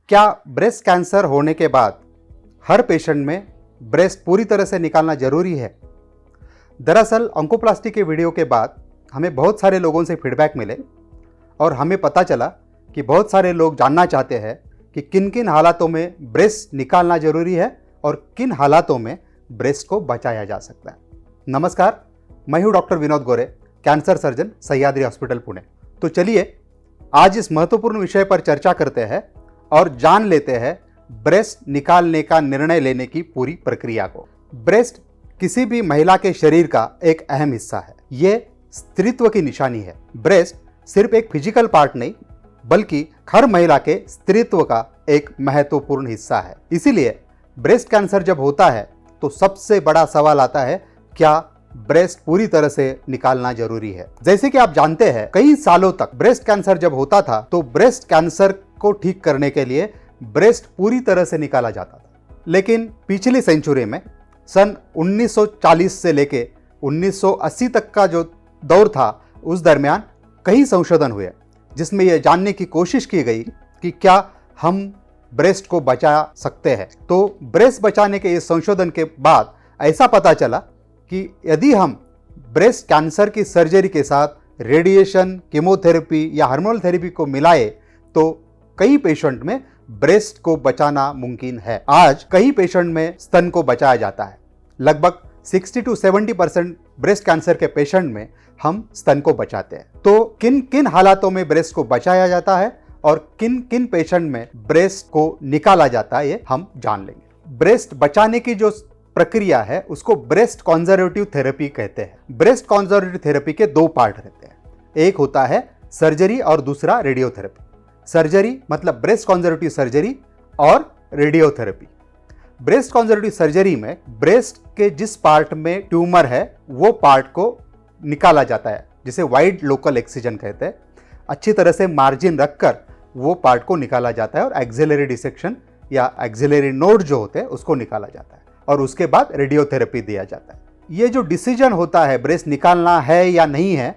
क्या breast cancer होने के बाद हर पेशेंट में ब्रेस्ट पूरी तरह से निकालना जरूरी है? दरअसल ऑन्कोप्लास्टी के वीडियो के बाद हमें बहुत सारे लोगों से फीडबैक मिले और हमें पता चला कि बहुत सारे लोग जानना चाहते हैं कि किन किन हालातों में ब्रेस्ट निकालना जरूरी है और किन हालातों में ब्रेस्ट को बचाया जा सकता है। नमस्कार, मैं हूं डॉक्टर विनोद गोरे, cancer surgeon, Sahyadri hospital Pune. तो चलिए आज इस महत्वपूर्ण विषय पर चर्चा करते हैं और जान लेते हैं ब्रेस्ट निकालने का निर्णय लेने की पूरी प्रक्रिया को। ब्रेस्ट किसी भी महिला के शरीर का एक अहम हिस्सा है। ये स्त्रीत्व की निशानी है। ब्रेस्ट सिर्फ एक फिजिकल पार्ट नहीं बल्कि हर महिला के स्त्रीत्व का एक महत्वपूर्ण हिस्सा है। इसीलिए ब्रेस्ट कैंसर जब होता है तो सबसे बड़ा सवाल आता है, क्या ब्रेस्ट पूरी तरह से निकालना जरूरी है? जैसे कि आप जानते हैं, कई सालों तक ब्रेस्ट कैंसर जब होता था तो ब्रेस्ट कैंसर को ठीक करने के लिए ब्रेस्ट पूरी तरह से निकाला जाता था। लेकिन पिछली सेंचुरी में सन 1940 से लेके 1980 तक का जो दौर था, उस दरमियान कई संशोधन हुए जिसमें यह जानने की कोशिश की गई कि क्या हम ब्रेस्ट को बचा सकते हैं। तो ब्रेस्ट बचाने के इस संशोधन के बाद ऐसा पता चला कि यदि हम ब्रेस्ट कैंसर की सर्जरी के साथ रेडिएशन, कीमोथेरेपी या हार्मोनल थेरेपी को मिलाए तो कई पेशेंट में ब्रेस्ट को बचाना मुमकिन है। आज कई पेशेंट में स्तन को बचाया जाता है। लगभग 60 to 70% ब्रेस्ट कैंसर के पेशेंट में हम स्तन को बचाते हैं। तो किन किन हालातों में ब्रेस्ट को बचाया जाता है और किन किन पेशेंट में ब्रेस्ट को निकाला जाता है, ये हम जान लेंगे। ब्रेस्ट बचाने की जो प्रक्रिया है उसको ब्रेस्ट कंजर्वेटिव थेरेपी कहते हैं। ब्रेस्ट कंजर्वेटिव थेरेपी के दो पार्ट रहते हैं, एक होता है सर्जरी और दूसरा रेडियोथेरेपी। सर्जरी मतलब ब्रेस्ट कंजर्वेटिव सर्जरी और रेडियोथेरेपी। ब्रेस्ट कंजर्वेटिव सर्जरी में ब्रेस्ट के जिस पार्ट में ट्यूमर है वो पार्ट को निकाला जाता है, जिसे वाइड लोकल एक्सिजन कहते हैं। अच्छी तरह से मार्जिन रखकर वो पार्ट को निकाला जाता है और एक्सिलरी डिसेक्शन या एक्सिलरी नोड जो होते हैं उसको निकाला जाता है और उसके बाद रेडियोथेरेपी दिया जाता है। ये जो डिसीजन होता है ब्रेस्ट निकालना है या नहीं है,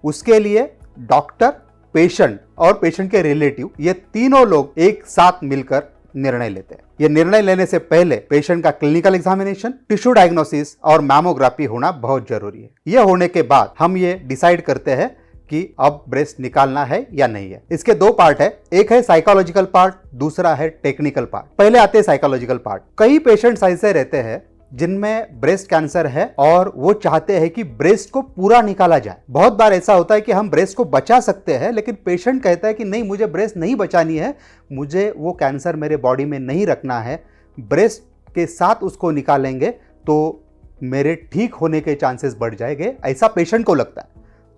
उसके लिए डॉक्टर, पेशेंट और पेशेंट के रिलेटिव, ये तीनों लोग एक साथ मिलकर निर्णय लेते हैं। ये निर्णय लेने से पहले पेशेंट का क्लिनिकल एग्जामिनेशन, टिश्यू डायग्नोसिस और मैमोग्राफी होना बहुत जरूरी है। ये होने के बाद हम ये डिसाइड करते हैं कि अब ब्रेस्ट निकालना है या नहीं है। इसके दो पार्ट है, एक है साइकोलॉजिकल पार्ट, दूसरा है टेक्निकल पार्ट। पहले आते हैं साइकोलॉजिकल पार्ट। कई पेशेंट्स ऐसे रहते हैं जिनमें ब्रेस्ट कैंसर है और वो चाहते हैं कि ब्रेस्ट को पूरा निकाला जाए। बहुत बार ऐसा होता है कि हम ब्रेस्ट को बचा सकते हैं, लेकिन पेशेंट कहता है कि नहीं, मुझे ब्रेस्ट नहीं बचानी है, मुझे वो कैंसर मेरे बॉडी में नहीं रखना है। ब्रेस्ट के साथ उसको निकालेंगे तो मेरे ठीक होने के चांसेस बढ़ जाएंगे, ऐसा पेशेंट को लगता है।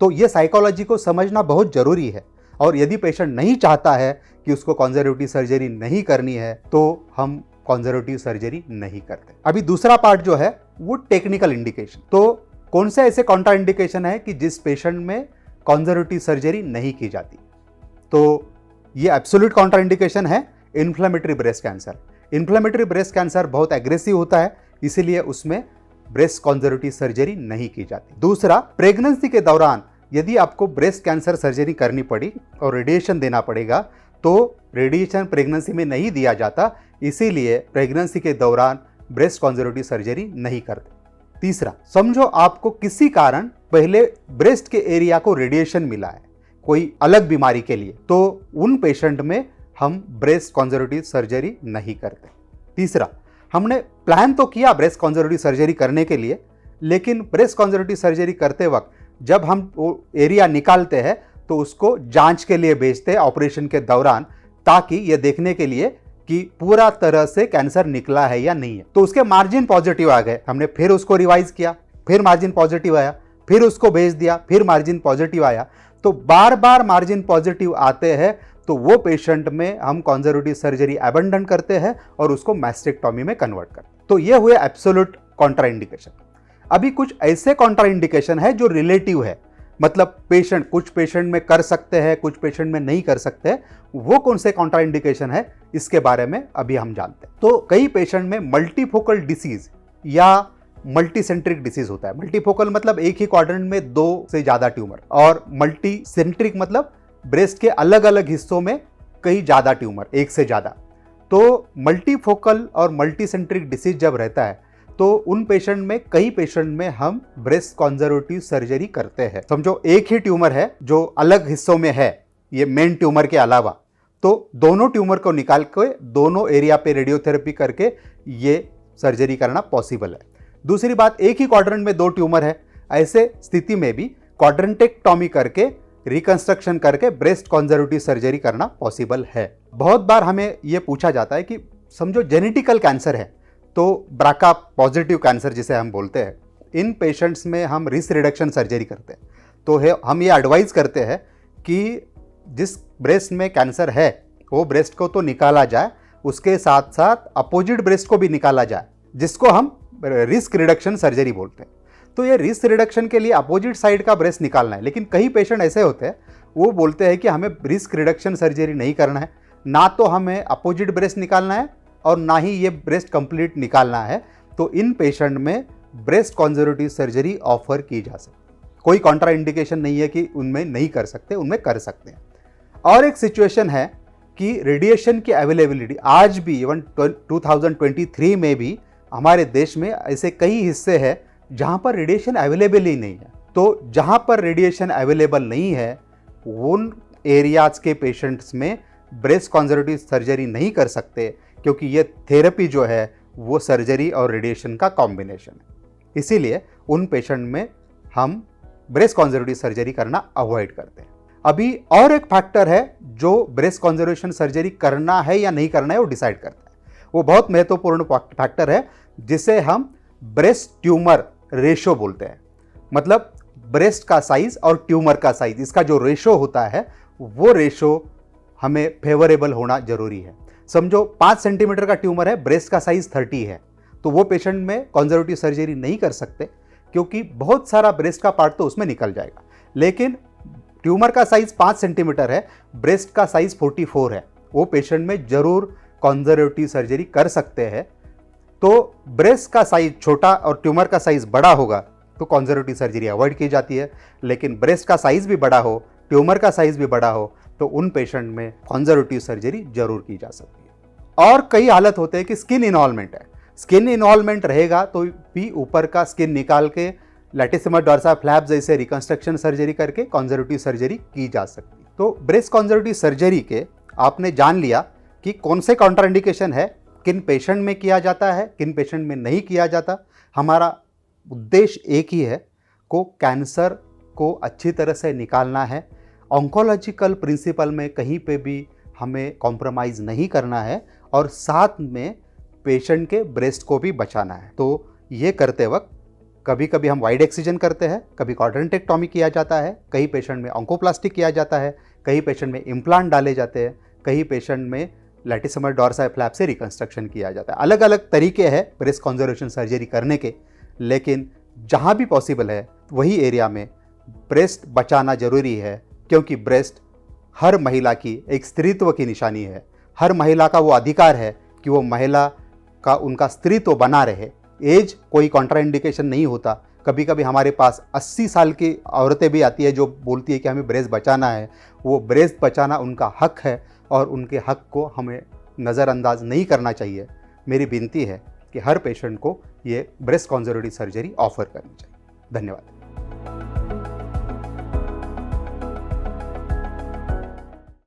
तो ये साइकोलॉजी को समझना बहुत जरूरी है। और यदि पेशेंट नहीं चाहता है कि उसको कंजर्वेटिव सर्जरी नहीं करनी है तो हम कंजर्वेटिव सर्जरी नहीं करते। अभी दूसरा पार्ट जो है वो टेक्निकल इंडिकेशन। तो कौन से ऐसे कॉन्ट्रा इंडिकेशन है कि जिस पेशेंट में कंजर्वेटिव सर्जरी नहीं की जाती? तो ये एब्सोल्यूट कॉन्ट्रा इंडिकेशन है inflammatory breast cancer. Inflammatory breast cancer बहुत एग्रेसिव होता है, इसीलिए उसमें ब्रेस्ट कंजर्वेटिव सर्जरी नहीं की जाती। दूसरा, प्रेगनेंसी के दौरान यदि आपको ब्रेस्ट कैंसर सर्जरी करनी पड़ी और रेडिएशन देना पड़ेगा तो रेडिएशन प्रेगनेंसी में नहीं दिया जाता, इसीलिए प्रेगनेंसी के दौरान ब्रेस्ट कंजर्वेटिव सर्जरी नहीं करते। तीसरा, समझो आपको किसी कारण पहले ब्रेस्ट के एरिया को रेडिएशन मिला है कोई अलग बीमारी के लिए, तो उन पेशेंट में हम ब्रेस्ट कंजर्वेटिव सर्जरी नहीं करते। तीसरा, हमने प्लान तो किया ब्रेस्ट कंजर्वेटिव सर्जरी करने के लिए, लेकिन ब्रेस्ट कंजर्वेटिव सर्जरी करते वक्त जब हम वो एरिया निकालते हैं तो उसको जांच के लिए भेजते हैं ऑपरेशन के दौरान, ताकि ये देखने के लिए कि पूरा तरह से कैंसर निकला है या नहीं है। तो उसके मार्जिन पॉजिटिव आ गए, हमने फिर उसको रिवाइज किया, फिर मार्जिन पॉजिटिव आया, फिर उसको भेज दिया, फिर मार्जिन पॉजिटिव आया। तो बार बार मार्जिन पॉजिटिव आते हैं तो वो पेशेंट में हम कंजर्वेटिव सर्जरी अबंडन करते हैं और उसको मैस्टेक्टॉमी में कन्वर्ट करते हैं। तो ये हुए एब्सोल्यूट कॉन्ट्रा इंडिकेशन। अभी कुछ ऐसे कॉन्ट्रा इंडिकेशन है जो रिलेटिव है, मतलब पेशेंट कुछ पेशेंट में कर सकते हैं, कुछ पेशेंट में नहीं कर सकते। वो कौन से कॉन्ट्रा इंडिकेशन है इसके बारे में अभी हम जानते हैं। तो कई पेशेंट में मल्टीफोकल डिसीज या मल्टीसेंट्रिक डिसीज होता है। मल्टीफोकल मतलब एक ही क्वाड्रेंट में दो से ज्यादा ट्यूमर, और मल्टीसेंट्रिक मतलब ब्रेस्ट के अलग अलग हिस्सों में कई ज्यादा ट्यूमर, एक से ज्यादा। तो मल्टीफोकल और मल्टीसेंट्रिक डिसीज जब रहता है तो उन पेशेंट में, कई पेशेंट में हम ब्रेस्ट कंजर्वेटिव सर्जरी करते हैं। समझो एक ही ट्यूमर है जो अलग हिस्सों में है, ये मेन ट्यूमर के अलावा, तो दोनों ट्यूमर को निकाल के दोनों एरिया पे रेडियोथेरेपी करके ये सर्जरी करना पॉसिबल है। दूसरी बात, एक ही क्वाड्रेंट में दो ट्यूमर है, ऐसे स्थिति में भी क्वाड्रेंटेक्टॉमी करके रिकंस्ट्रक्शन करके ब्रेस्ट कंजर्वेटिव सर्जरी करना पॉसिबल है। बहुत बार हमें यह पूछा जाता है कि समझो जेनेटिकल कैंसर है, तो ब्राका पॉजिटिव कैंसर जिसे हम बोलते हैं, इन पेशेंट्स में हम रिस्क रिडक्शन सर्जरी करते हैं। तो हम ये एडवाइस करते हैं कि जिस ब्रेस्ट में कैंसर है वो ब्रेस्ट को तो निकाला जाए, उसके साथ साथ अपोजिट ब्रेस्ट को भी निकाला जाए, जिसको हम रिस्क रिडक्शन सर्जरी बोलते हैं। तो ये रिस्क रिडक्शन के लिए अपोजिट साइड का ब्रेस्ट निकालना है, लेकिन कई पेशेंट ऐसे होते हैं वो बोलते हैं कि हमें रिस्क रिडक्शन सर्जरी नहीं करना है, ना तो हमें अपोजिट ब्रेस्ट निकालना है और ना ही ये ब्रेस्ट कंप्लीट निकालना है। तो इन पेशेंट में ब्रेस्ट कंजर्वेटिव सर्जरी ऑफर की जा सकती है। कोई कॉन्ट्रा इंडिकेशन नहीं है कि उनमें नहीं कर सकते, उनमें कर सकते हैं। और एक सिचुएशन है कि रेडिएशन की अवेलेबिलिटी आज भी, इवन 2023 में भी हमारे देश में ऐसे कई हिस्से हैं जहां पर रेडिएशन अवेलेबल ही नहीं है। तो जहां पर रेडिएशन अवेलेबल नहीं है उन एरियाज के पेशेंट्स में ब्रेस्ट कंजर्वेटिव सर्जरी नहीं कर सकते, क्योंकि ये थेरेपी जो है वो सर्जरी और रेडिएशन का कॉम्बिनेशन है। इसीलिए उन पेशेंट में हम ब्रेस्ट कंजर्वेटिव सर्जरी करना अवॉइड करते हैं। अभी और एक फैक्टर है जो ब्रेस्ट कंजर्वेशन सर्जरी करना है या नहीं करना है वो डिसाइड करता है। वो बहुत महत्वपूर्ण फैक्टर है जिसे हम ब्रेस्ट ट्यूमर रेशो बोलते हैं। मतलब ब्रेस्ट का साइज और ट्यूमर का साइज, इसका जो रेशो होता है वो रेशो हमें फेवरेबल होना जरूरी है। समझो 5 सेंटीमीटर का ट्यूमर है, ब्रेस्ट का साइज 30 है, तो वो पेशेंट में कंजर्वेटिव सर्जरी नहीं कर सकते, क्योंकि बहुत सारा ब्रेस्ट का पार्ट तो उसमें निकल जाएगा। लेकिन ट्यूमर का साइज 5 सेंटीमीटर है, ब्रेस्ट का साइज 44 है, वो पेशेंट में जरूर कंजर्वेटिव सर्जरी कर सकते हैं। तो ब्रेस्ट का साइज छोटा और ट्यूमर का साइज बड़ा होगा तो कंजर्वेटिव सर्जरी अवॉइड की जाती है। लेकिन ब्रेस्ट का साइज भी बड़ा हो, ट्यूमर का साइज भी बड़ा हो, तो उन पेशेंट में कंजर्वेटिव सर्जरी जरूर की जा सकती है। और कई हालत होते हैं कि स्किन इन्वॉल्वमेंट है, स्किन इन्वॉल्वमेंट रहेगा तो भी ऊपर का स्किन निकाल के लैटिसिमस डोर्सा फ्लैप जैसे रिकंस्ट्रक्शन सर्जरी करके कंजर्वेटिव सर्जरी की जा सकती है। तो ब्रेस्ट कंजर्वेटिव सर्जरी के आपने जान लिया कि कौन से कॉन्ट्राइंडिकेशन है, किन पेशेंट में किया जाता है, किन पेशेंट में नहीं किया जाता। हमारा उद्देश्य एक ही है, को कैंसर को अच्छी तरह से निकालना है। ऑन्कोलॉजिकल प्रिंसिपल में कहीं पे भी हमें कॉम्प्रोमाइज़ नहीं करना है और साथ में पेशेंट के ब्रेस्ट को भी बचाना है। तो ये करते वक्त कभी कभी हम वाइड एक्सिजन करते हैं, कभी क्वाड्रेंटेक्टॉमी किया जाता है, कई पेशेंट में ऑन्कोप्लास्टी किया जाता है, कई पेशेंट में इम्प्लांट डाले जाते हैं, कई पेशेंट में लैटिसिमस डोर्सा फ्लैप से रिकंस्ट्रक्शन किया जाता है। अलग अलग तरीके हैं ब्रेस्ट कंजर्वेशन सर्जरी करने के, लेकिन जहाँ भी पॉसिबल है वही एरिया में ब्रेस्ट बचाना जरूरी है, क्योंकि ब्रेस्ट हर महिला की एक स्त्रीत्व की निशानी है। हर महिला का वो अधिकार है कि वो महिला का उनका स्त्रीत्व बना रहे। एज कोई कॉन्ट्राइंडिकेशन नहीं होता। कभी कभी हमारे पास 80 साल की औरतें भी आती है जो बोलती है कि हमें ब्रेस्ट बचाना है। वो ब्रेस्ट बचाना उनका हक है और उनके हक को हमें नज़रअंदाज नहीं करना चाहिए। मेरी विनती है कि हर पेशेंट को ये ब्रेस्ट कंजर्वेटिव सर्जरी ऑफर करनी चाहिए। धन्यवाद।